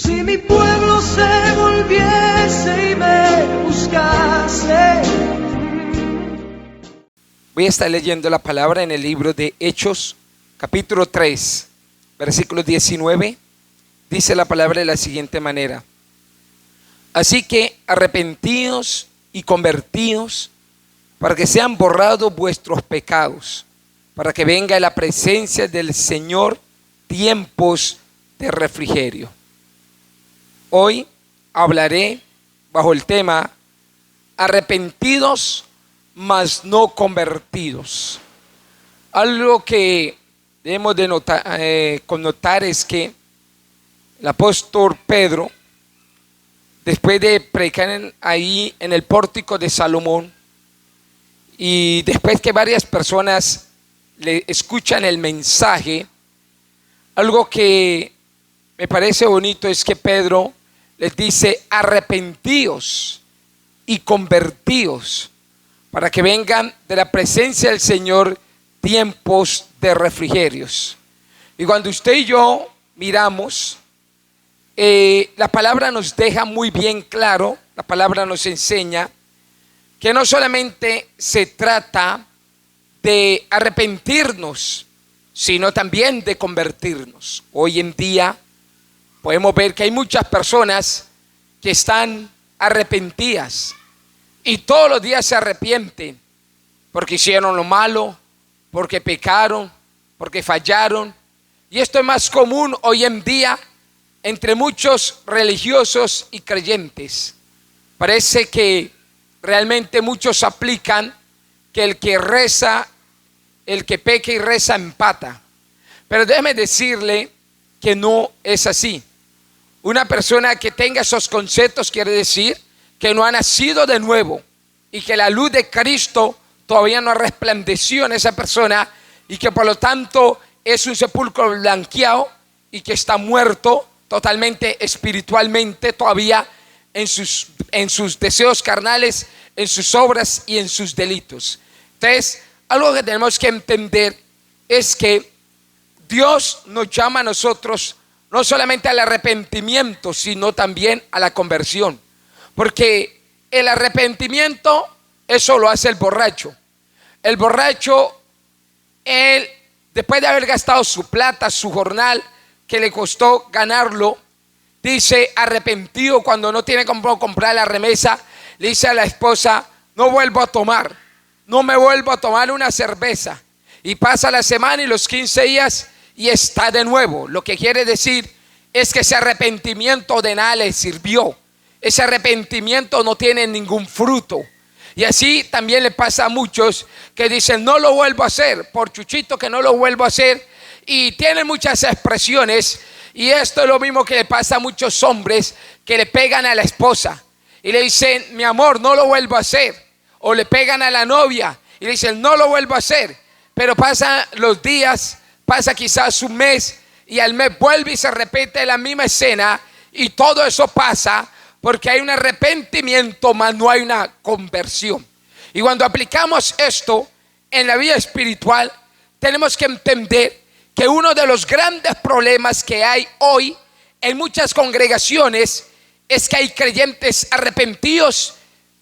Si mi pueblo se volviese y me buscase. Voy a estar leyendo la palabra en el libro de Hechos, capítulo 3, versículo 19. Dice la palabra de la siguiente manera: así que arrepentíos y convertíos para que sean borrados vuestros pecados, para que venga la presencia del Señor tiempos de refrigerio. Hoy hablaré bajo el tema arrepentidos mas no convertidos. Algo que debemos de connotar es que el apóstol Pedro, después de predicar ahí en el pórtico de Salomón, y después que varias personas le escuchan el mensaje, algo que me parece bonito es que Pedro les dice: arrepentíos y convertíos, para que vengan de la presencia del Señor tiempos de refrigerios. Y cuando usted y yo miramos, la palabra nos deja muy bien claro, la palabra nos enseña que no solamente se trata de arrepentirnos, sino también de convertirnos. Hoy en día podemos ver que hay muchas personas que están arrepentidas y todos los días se arrepienten porque hicieron lo malo, porque pecaron, porque fallaron. Y esto es más común hoy en día entre muchos religiosos y creyentes. Parece que realmente muchos aplican que el que reza, el que peca y reza empata. Pero déjeme decirle que no es así. Una persona que tenga esos conceptos quiere decir que no ha nacido de nuevo y que la luz de Cristo todavía no ha resplandecido en esa persona, y que por lo tanto es un sepulcro blanqueado y que está muerto totalmente espiritualmente todavía en sus deseos carnales, en sus obras y en sus delitos. Entonces, algo que tenemos que entender es que Dios nos llama a nosotros no solamente al arrepentimiento, sino también a la conversión. Porque el arrepentimiento, eso lo hace el borracho. El borracho, él, después de haber gastado su plata, su jornal, que le costó ganarlo, dice arrepentido cuando no tiene cómo comprar la remesa, le dice a la esposa: no vuelvo a tomar, no me vuelvo a tomar una cerveza. Y pasa la semana y los 15 días y está de nuevo. Lo que quiere decir es que ese arrepentimiento de nada le sirvió. Ese arrepentimiento no tiene ningún fruto. Y así también le pasa a muchos que dicen: no lo vuelvo a hacer, por chuchito que no lo vuelvo a hacer. Y tienen muchas expresiones. Y esto es lo mismo que le pasa a muchos hombres que le pegan a la esposa y le dicen: mi amor, no lo vuelvo a hacer. O le pegan a la novia y le dicen: no lo vuelvo a hacer. Pero pasan los días, pasa quizás un mes, y al mes vuelve y se repite la misma escena. Y todo eso pasa porque hay un arrepentimiento, mas no hay una conversión. Y cuando aplicamos esto en la vida espiritual, tenemos que entender que uno de los grandes problemas que hay hoy en muchas congregaciones es que hay creyentes arrepentidos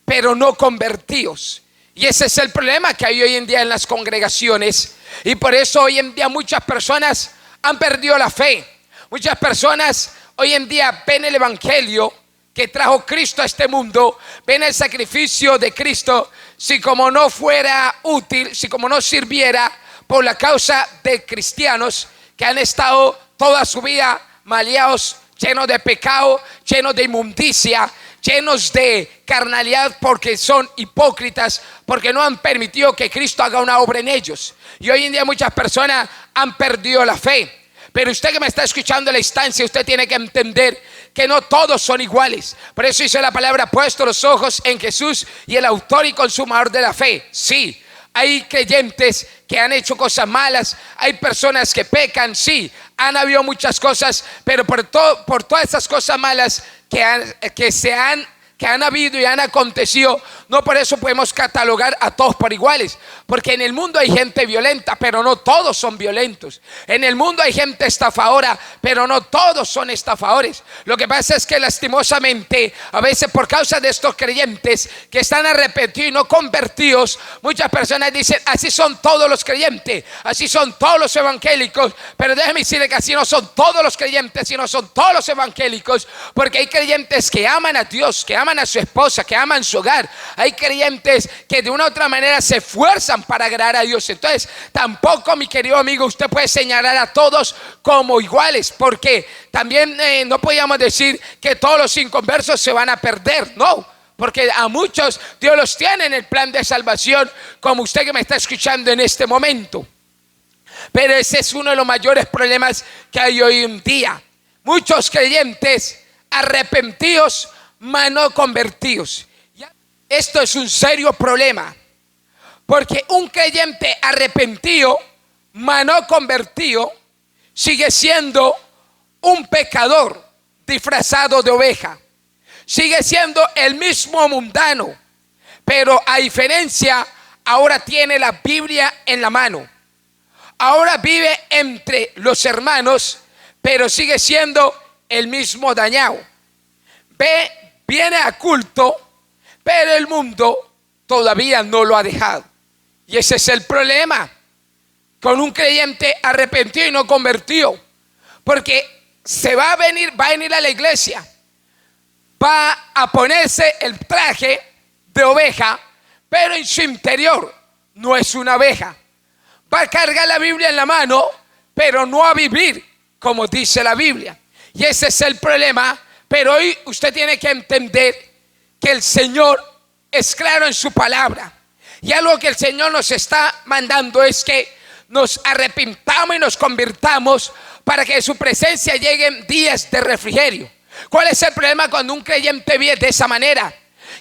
pero no convertidos. Y ese es el problema que hay hoy en día en las congregaciones. Y por eso hoy en día muchas personas han perdido la fe. Muchas personas hoy en día ven el evangelio que trajo Cristo a este mundo, ven el sacrificio de Cristo, si como no fuera útil, si como no sirviera por la causa de cristianos que han estado toda su vida maleados, llenos de pecado, llenos de inmundicia, llenos de carnalidad, porque son hipócritas, porque no han permitido que Cristo haga una obra en ellos. Y hoy en día muchas personas han perdido la fe. Pero usted que me está escuchando en la instancia, usted tiene que entender que no todos son iguales. Por eso dice la palabra: puesto los ojos en Jesús, y el autor y consumador de la fe. Sí, hay creyentes que han hecho cosas malas, hay personas que pecan, sí, han habido muchas cosas, pero por todas esas cosas malas que se han que han habido y han acontecido, no por eso podemos catalogar a todos por iguales, porque en el mundo hay gente violenta, pero no todos son violentos. En el mundo hay gente estafadora, pero no todos son estafadores. Lo que pasa es que lastimosamente, a veces por causa de estos creyentes que están arrepentidos y no convertidos, muchas personas dicen, así son todos los creyentes, así son todos los evangélicos. Pero déjeme decirle que así no son todos los creyentes, sino son todos los evangélicos, porque hay creyentes que aman a Dios, que aman a su esposa, que aman su hogar. Hay creyentes que de una u otra manera se esfuerzan para agradar a Dios. Entonces tampoco, mi querido amigo, usted puede señalar a todos como iguales, porque también no podíamos decir que todos los inconversos se van a perder, no, porque a muchos Dios los tiene en el plan de salvación, como usted que me está escuchando en este momento. Pero ese es uno de los mayores problemas que hay hoy en día. Muchos creyentes arrepentidos, mas no convertidos. Esto es un serio problema, porque un creyente arrepentido, mas no convertido, sigue siendo un pecador disfrazado de oveja. Sigue siendo el mismo mundano, pero a diferencia, ahora tiene la Biblia en la mano. Ahora vive entre los hermanos, pero sigue siendo el mismo dañado. Viene a culto, pero el mundo todavía no lo ha dejado. Y ese es el problema con un creyente arrepentido y no convertido, porque va a venir a la iglesia, va a ponerse el traje de oveja, pero en su interior no es una oveja. Va a cargar la Biblia en la mano, pero no a vivir como dice la Biblia. Y ese es el problema. Pero hoy usted tiene que entender que el Señor es claro en su palabra. Y algo que el Señor nos está mandando es que nos arrepintamos y nos convirtamos para que de su presencia lleguen días de refrigerio. ¿Cuál es el problema cuando un creyente vive de esa manera?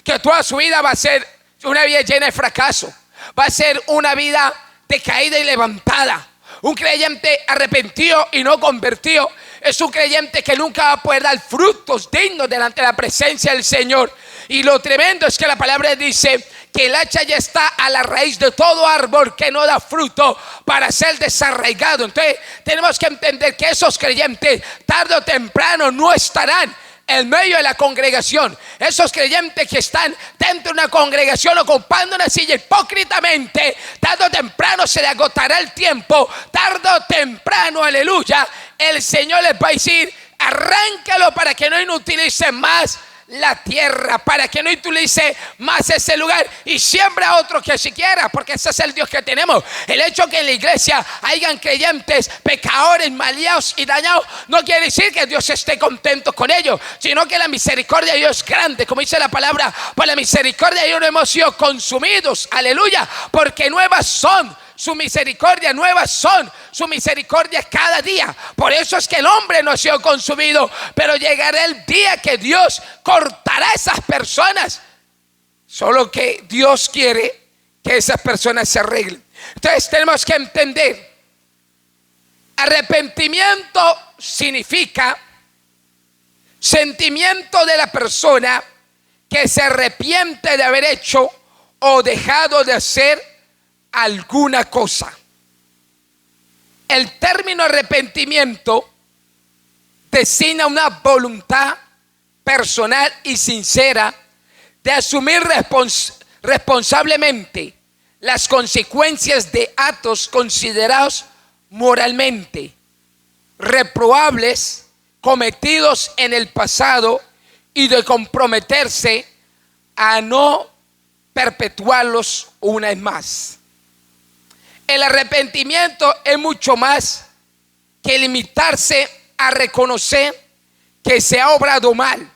Que toda su vida va a ser una vida llena de fracaso, va a ser una vida de caída y levantada. Un creyente arrepentido y no convertido es un creyente que nunca va a poder dar frutos dignos delante de la presencia del Señor. Y lo tremendo es que la palabra dice que el hacha ya está a la raíz de todo árbol que no da fruto para ser desarraigado. Entonces tenemos que entender que esos creyentes tarde o temprano no estarán en medio de la congregación. Esos creyentes que están dentro de una congregación ocupando una silla hipócritamente, tarde o temprano se le agotará el tiempo. Tarde o temprano, aleluya, el Señor les va a decir: arráncalo para que no inutilice más la tierra, para que no utilice más ese lugar y siembra otro que siquiera, porque ese es el Dios que tenemos. El hecho que en la iglesia hayan creyentes pecadores, maleados y dañados no quiere decir que Dios esté contento con ellos, sino que la misericordia de Dios es grande. Como dice la palabra, por la misericordia de Dios no hemos sido consumidos, aleluya, porque nuevas son su misericordia, nuevas son su misericordia cada día. Por eso es que el hombre no ha sido consumido, pero llegará el día que Dios cortará a esas personas. Solo que Dios quiere que esas personas se arreglen. Entonces tenemos que entender: arrepentimiento significa sentimiento de la persona que se arrepiente de haber hecho o dejado de hacer alguna cosa. El término arrepentimiento designa una voluntad personal y sincera de asumir responsablemente las consecuencias de actos considerados moralmente reprobables cometidos en el pasado y de comprometerse a no perpetuarlos una vez más. El arrepentimiento es mucho más que limitarse a reconocer que se ha obrado mal.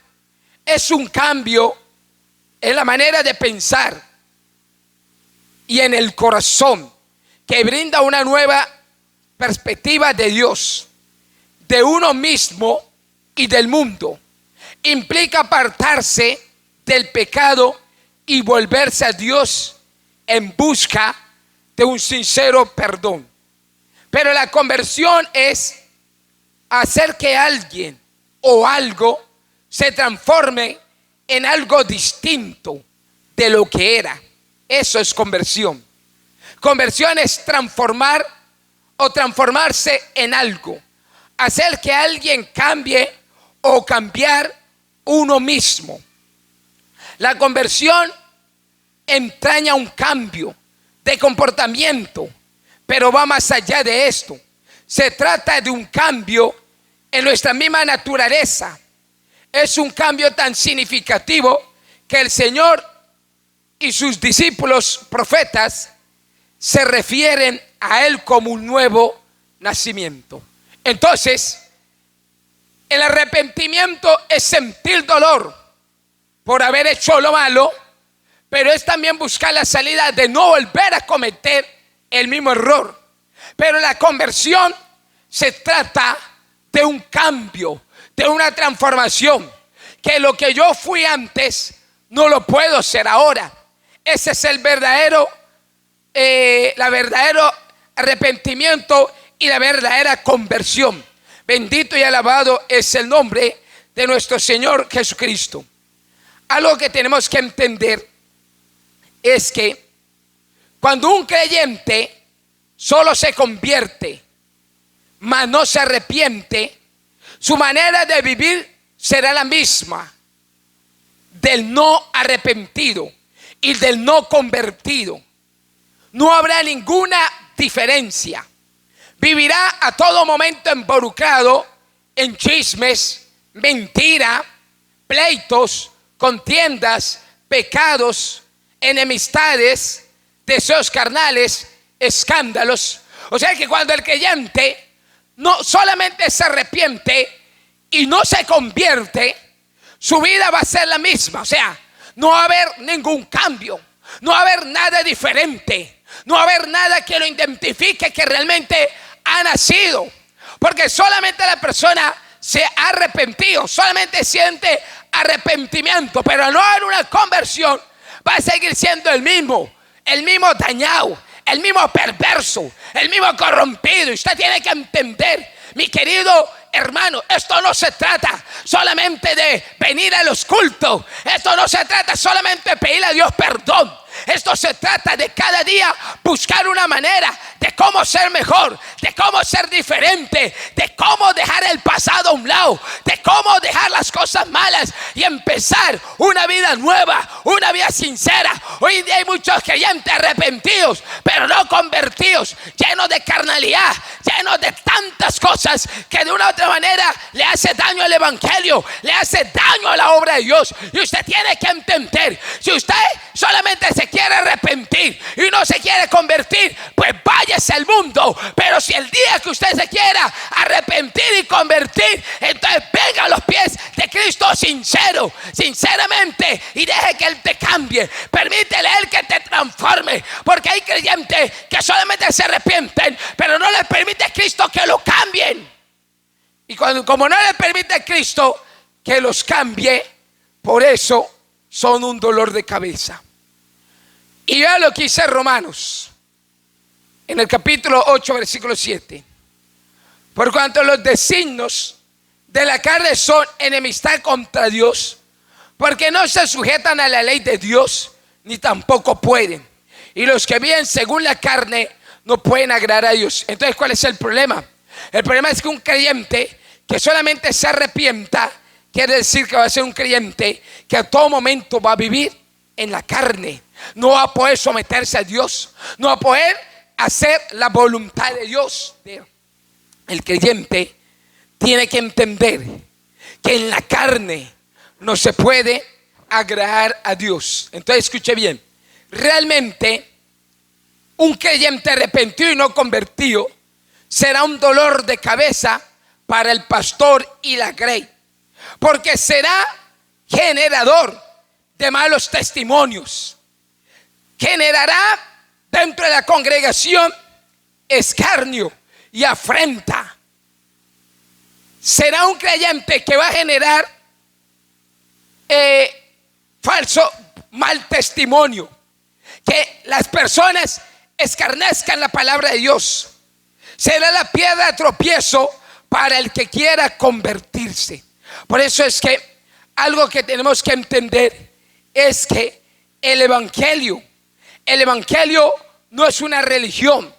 Es un cambio en la manera de pensar y en el corazón que brinda una nueva perspectiva de Dios, de uno mismo y del mundo. Implica apartarse del pecado y volverse a Dios en busca de un sincero perdón. Pero la conversión es hacer que alguien o algo se transforme en algo distinto de lo que era. Eso es conversión. Conversión es transformar o transformarse en algo. Hacer que alguien cambie o cambiar uno mismo. La conversión entraña un cambio de comportamiento, pero va más allá de esto. Se trata de un cambio en nuestra misma naturaleza. Es un cambio tan significativo que el Señor y sus discípulos profetas se refieren a Él como un nuevo nacimiento. Entonces, el arrepentimiento es sentir dolor por haber hecho lo malo, pero es también buscar la salida de no volver a cometer el mismo error. Pero la conversión se trata de un cambio, de una transformación, que lo que yo fui antes no lo puedo ser ahora. Ese es el verdadero arrepentimiento y la verdadera conversión. Bendito y alabado es el nombre de nuestro Señor Jesucristo. Algo que tenemos que entender es que cuando un creyente solo se convierte, mas no se arrepiente, su manera de vivir será la misma del no arrepentido y del no convertido. No habrá ninguna diferencia. Vivirá a todo momento involucrado en chismes, mentira, pleitos, contiendas, pecados, enemistades, deseos carnales, escándalos. O sea que cuando el creyente no solamente se arrepiente y no se convierte, su vida va a ser la misma. O sea, no va a haber ningún cambio, no va a haber nada diferente, no va a haber nada que lo identifique que realmente ha nacido. Porque solamente la persona se ha arrepentido, solamente siente arrepentimiento, pero al no haber una conversión, va a seguir siendo el mismo dañado, el mismo perverso, el mismo corrompido. Y usted tiene que entender, mi querido hermano, esto no se trata solamente de venir a los cultos, esto no se trata solamente de pedirle a Dios perdón. Esto se trata de cada día buscar una manera de cómo ser mejor, de cómo ser diferente, de cómo dejar el pasado a un lado, de cómo dejar las cosas malas y empezar una vida nueva, una vida sincera. Hoy en día hay muchos creyentes arrepentidos, pero no convertidos, llenos de carnalidad, llenos de tantas cosas que de una u otra manera le hace daño al evangelio, le hace daño a la obra de Dios. Y usted tiene que entender, si usted solamente se quiere arrepentir y no se quiere convertir, pues váyase al mundo. Pero si el día que usted se quiera arrepentir y convertir, entonces venga a los pies de Cristo sinceramente, y deje que Él te cambie. Permítele a Él que te transforme, porque hay creyentes que solamente se arrepienten, pero no les permite a Cristo que lo cambien. Y como no le permite a Cristo que los cambie, por eso son un dolor de cabeza. Y vea lo que dice Romanos en el capítulo 8 versículo 7. Por cuanto los designios de la carne son enemistad contra Dios, porque no se sujetan a la ley de Dios, ni tampoco pueden. Y los que viven según la carne no pueden agradar a Dios. Entonces, ¿cuál es el problema? El problema es que un creyente que solamente se arrepienta, quiere decir que va a ser un creyente que a todo momento va a vivir en la carne. No va a poder someterse a Dios, no va a poder hacer la voluntad de Dios. El creyente tiene que entender que en la carne no se puede agradar a Dios. Entonces escuche bien, realmente un creyente arrepentido y no convertido será un dolor de cabeza para el pastor y la grey, porque será generador de malos testimonios, generará dentro de la congregación escarnio y afrenta. Será un creyente que va a generar falso mal testimonio, que las personas escarnezcan la palabra de Dios. Será la piedra de tropiezo para el que quiera convertirse. Por eso es que algo que tenemos que entender es que el evangelio no es una religión.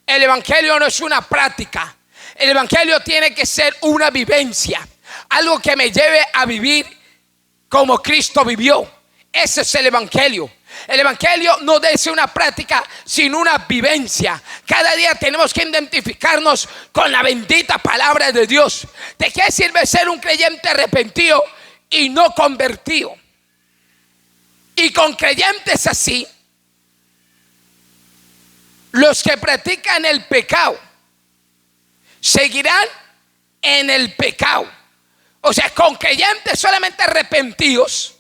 El evangelio no es una práctica. El evangelio tiene que ser una vivencia, algo que me lleve a vivir como Cristo vivió. Ese es el evangelio. El evangelio no debe ser una práctica, sino una vivencia. Cada día tenemos que identificarnos con la bendita palabra de Dios. ¿De qué sirve ser un creyente arrepentido y no convertido? Y con creyentes así, los que practican el pecado seguirán en el pecado. O sea, con creyentes solamente arrepentidos,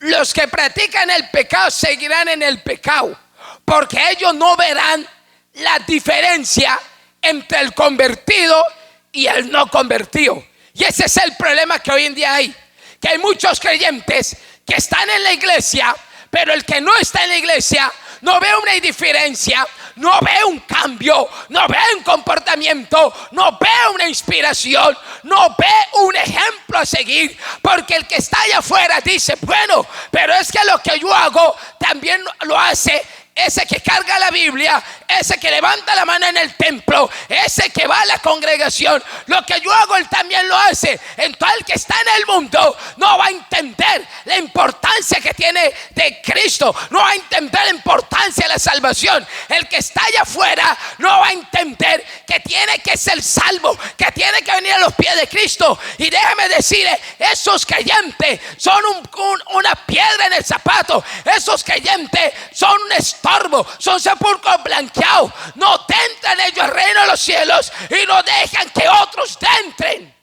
los que practican el pecado seguirán en el pecado, porque ellos no verán la diferencia entre el convertido y el no convertido. Y ese es el problema que hoy en día hay, que hay muchos creyentes que están en la iglesia, pero el que no está en la iglesia no ve una diferencia, no ve un cambio, no ve un comportamiento, no ve una inspiración, no ve un ejemplo a seguir, porque el que está allá afuera dice, bueno, pero es que lo que yo hago también lo hace ese que carga la Biblia, ese que levanta la mano en el templo, ese que va a la congregación. Lo que yo hago, él también lo hace. Entonces el que está en el mundo no va a entender la importancia que tiene de Cristo, no va a entender la importancia de la salvación. El que está allá afuera no va a entender que tiene que ser salvo, que tiene que venir a los pies de Cristo. Y déjeme decirle, esos creyentes son una piedra en el zapato. Esos creyentes son un estorbo, son sepulcros blanqueados. No entran ellos al reino de los cielos y no dejan que otros entren.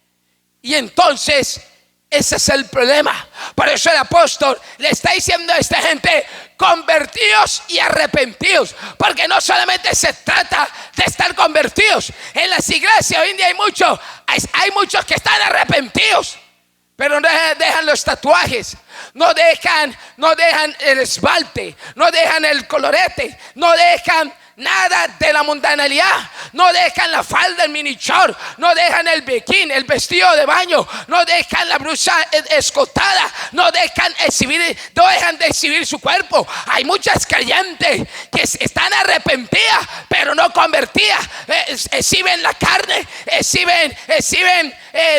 Y entonces ese es el problema. Por eso el apóstol le está diciendo a esta gente, convertidos y arrepentidos, porque no solamente se trata de estar convertidos. En las iglesias hoy en día hay muchos que están arrepentidos, pero no dejan los tatuajes, no dejan el esmalte, no dejan el colorete, no dejan nada de la mundanalidad, no dejan la falda, el mini short, no dejan el bikini, el vestido de baño, no dejan la blusa escotada, no dejan de exhibir su cuerpo. Hay muchas creyentes que están arrepentidas pero no convertidas, exhiben la carne, exhiben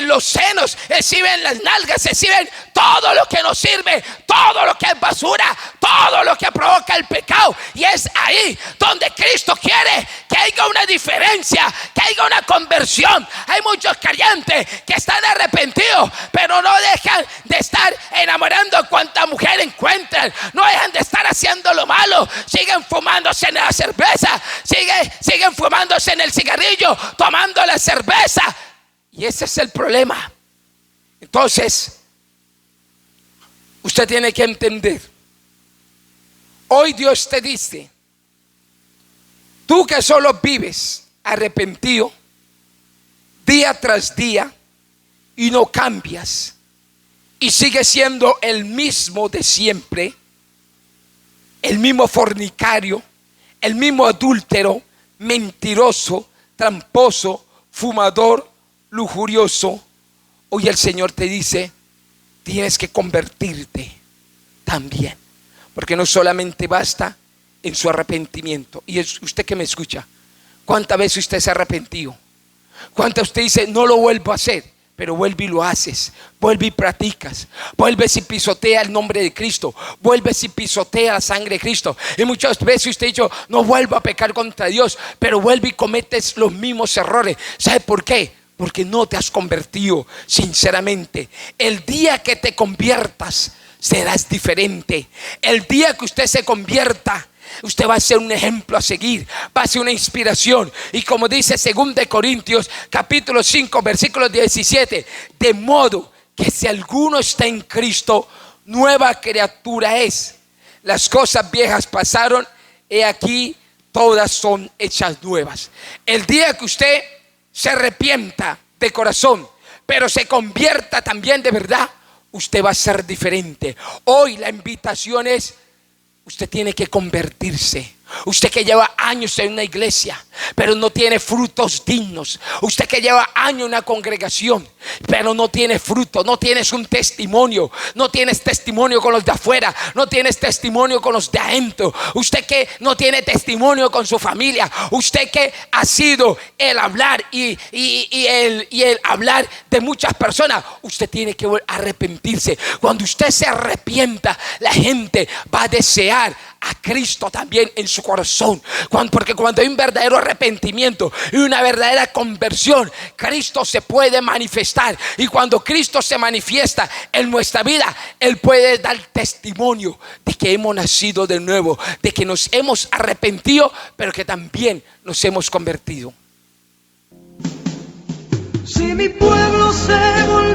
los senos, exhiben las nalgas, exhiben todo lo que nos sirve, todo lo que es basura, todo lo que provoca el pecado. Y es ahí donde Cristo quiere que haya una diferencia, que haya una conversión. Hay muchos creyentes que están arrepentidos, pero no dejan de estar enamorando a cuanta mujer encuentran, no dejan de estar haciendo lo malo, siguen fumándose en la cerveza, siguen fumándose en el cigarrillo, tomando la cerveza. Y ese es el problema. Entonces, usted tiene que entender, hoy Dios te dice, tú que solo vives arrepentido día tras día y no cambias y sigues siendo el mismo de siempre, el mismo fornicario, el mismo adúltero, mentiroso, tramposo, fumador, lujurioso. Hoy el Señor te dice, tienes que convertirte también, porque no solamente basta en su arrepentimiento. Y es usted que me escucha, ¿cuántas veces usted se ha arrepentido? ¿Cuántas usted dice, no lo vuelvo a hacer? Pero vuelve y lo haces, vuelve y practicas, vuelves y pisotea el nombre de Cristo, vuelves y pisotea la sangre de Cristo. Y muchas veces usted ha dicho, no vuelvo a pecar contra Dios, pero vuelve y cometes los mismos errores. ¿Sabe por qué? Porque no te has convertido sinceramente. El día que te conviertas serás diferente. El día que usted se convierta, usted va a ser un ejemplo a seguir, va a ser una inspiración. Y como dice 2 Corintios capítulo 5 versículo 17, de modo que si alguno está en Cristo, nueva criatura es. Las cosas viejas pasaron, he aquí todas son hechas nuevas. El día que usted se arrepienta de corazón, pero se convierta también de verdad, usted va a ser diferente. Hoy la invitación es, usted tiene que convertirse. Usted que lleva años en una iglesia, pero no tiene frutos dignos. Usted que lleva años en una congregación, pero no tiene fruto, no tienes un testimonio. No tienes testimonio con los de afuera, no tienes testimonio con los de adentro. Usted que no tiene testimonio con su familia. Usted que ha sido el hablar y el hablar de muchas personas. Usted tiene que arrepentirse. Cuando usted se arrepienta, la gente va a desear a Cristo también en su corazón. Porque cuando hay un verdadero arrepentimiento y una verdadera conversión, Cristo se puede manifestar. Y cuando Cristo se manifiesta en nuestra vida, Él puede dar testimonio de que hemos nacido de nuevo, de que nos hemos arrepentido, pero que también nos hemos convertido. Si mi pueblo se volvió